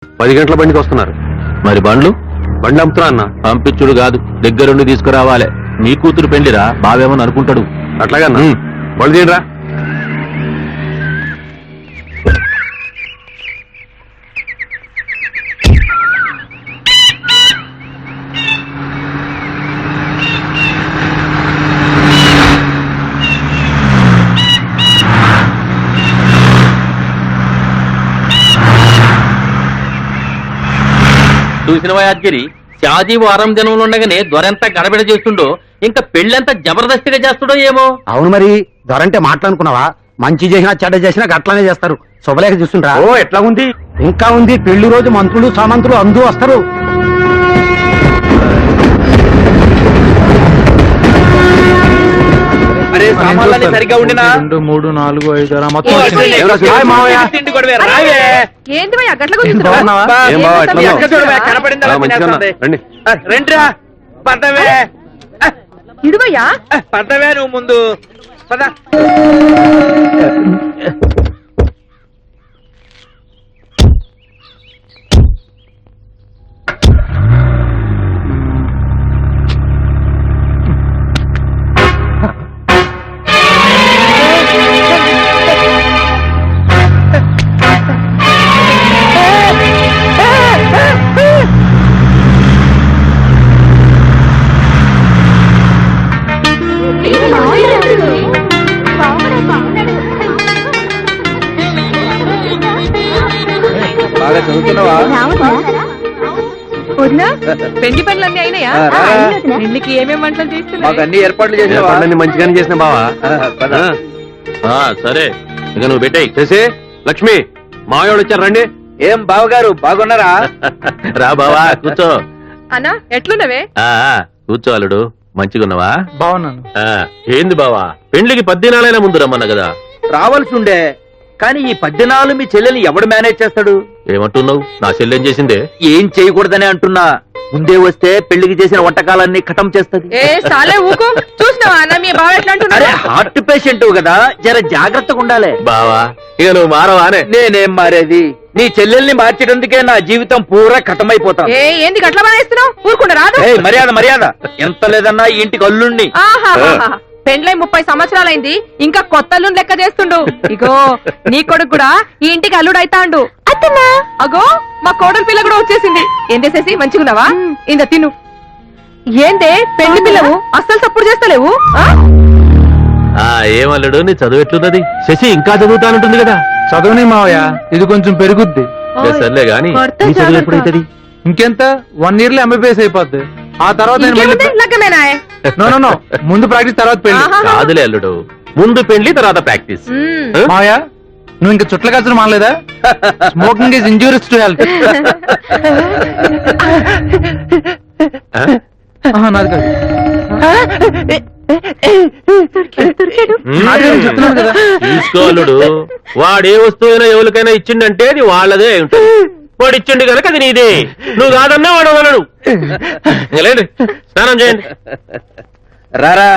10 గంటల బండికి వస్తున్నారు. మరి బండ్లు అమ్ముతున్నా అన్న. పంపించుడు కాదు, దగ్గరుండి తీసుకురావాలి. నీ కూతురు పెళ్లిరా, బావేమని అనుకుంటాడు. అట్లాగా బండి తీయరా. చూసినవా యాద్గిరి, షాజీ వారం జనంలో ఉండగానే దొరెంత గడబిడ చేస్తుండో, ఇంకా పెళ్ళంతా జబర్దస్తిగా చేస్తుండో ఏమో. అవును మరి, దొరంటే మాట్లాడుకున్నావా? మంచి చేసినా చెడ్డ చేసినా గట్లనే చేస్తారు. శుభలేఖ చూస్తుంటా. ఓ ఎట్లా ఉంది? ఇంకా ఉంది. పెళ్లి రోజు మంత్రులు సామంతులు అందరూ వస్తారు. అరే సామాన్లన్నీ సరిగ్గా ఉండినా 2 3 4 5 6 మొత్తం రండిరా పదవే ఇడువయ్యా పదవే నువ్వు ముందు పద. బాగా చదువుతున్నావా? పెళ్లి పనులన్నీ అయినాయా? పెళ్లికి ఏమేమి వంటలు చేస్తున్నా? మాకు అన్ని ఏర్పాట్లు చేసినావా? మంచిగానే చేసిన బావా. సరే ఇక నువ్వు పెట్టాయి. చేసి లక్ష్మి మావాడు వచ్చారు, రండి. ఏం బావగారు బాగున్నారా? రా బావా కూర్చో. అన్నా ఎట్లున్నవే? కూర్చో అల్లుడు, మంచిగున్నావా? బాగున్నాను. ఏంది బావా, పెండ్లికి 10 దినాలైనా ముందు రమ్మన్నా కదా. రావాల్సి ఉండే, కానీ ఈ 10 దినాలు మీ చెల్లెల్ని ఎవడు మేనేజ్ చేస్తాడు? ఏమంటున్నావు? నా చెల్లెం చేసిందే. ఏం చేయకూడదని అంటున్నా. ముందే వస్తే పెళ్లికి చేసిన వంటకాలన్నీ ఖతం చేస్తది. ఏ సాలే ఊకో. చూసినావా అన్న మీ బావ ఎట్లా అరే అంటున్నాడు? హార్ట్ పేషెంట్ కదా, జర జాగ్రత్తగా ఉండాలి. బావా ఇక నువ్వు మారవానే. నేనేం మారేది? నీ చెల్లెల్ని మార్చేటందుకే నా జీవితం పూరా ఖతమైపోతాను. ఏ ఏంది అట్లా బానేస్తున్నావు? ఊరుకుండా రాదు. ఏయ్, మర్యాద మర్యాద. ఎంత లేదన్నా ఈ ఇంటికి అల్లుణ్ణి. ఆహాహాహా. పెండ్లై 30 సంవత్సరాలైంది, ఇంకా కొత్త అల్లుని లెక్క చేస్తుండు. ఇగో నీ కొడుకు కూడా ఈ ఇంటికి అల్లుడు అయితాండు. అగో మా కోడలి పిల్ల కూడా వచ్చేసింది. ఏం చేసేసి మంచిగున్నావా? ఇంద తిను. ఏందే పెళ్లి పిల్లవు అస్సలు తప్పుడు చేస్తలేవు? ఏమల్లుడు, నీ చదువు ఎట్లున్నది? శశి ఇంకా చదువుతానంటుంది కదా. చదువుని మావయ్య, ఇది కొంచెం పెరుగుద్ది. సర్లే గాని భర్త నీ చదువు జాగ్రత్త. ఎప్పుడైతుంది? ఇంకెంత 1 year లో ఎంబీబీఎస్ అయిపోద్ది. ఆ తర్వాత నేను మళ్ళీ ఇంకేముంది? లగ్గమేనా? నో ముందు ప్రాక్టీస్ తర్వాత పెళ్లి. ఆహా. కాదులే అల్లుడు, ముందు పెళ్లి తర్వాత ప్రాక్టీస్. మావయ్య, నువ్వు ఇంకా చుట్ల కచ్చడం మానలేదా? Smoking is injurious to health. నాది కాదు. చెప్తున్నాను కదా. తీసుకో అల్లుడు, వాడే వస్తువైనా ఎవరికైనా ఇచ్చిండంటే అది వాళ్ళదే అయి ఉంటుంది. వాడు ఇచ్చిండు కనుక అది నీదే. నువ్వు కాదన్నా వాడు వదలడు. ఇంకా లేండి, స్నానం చేయండి. రారా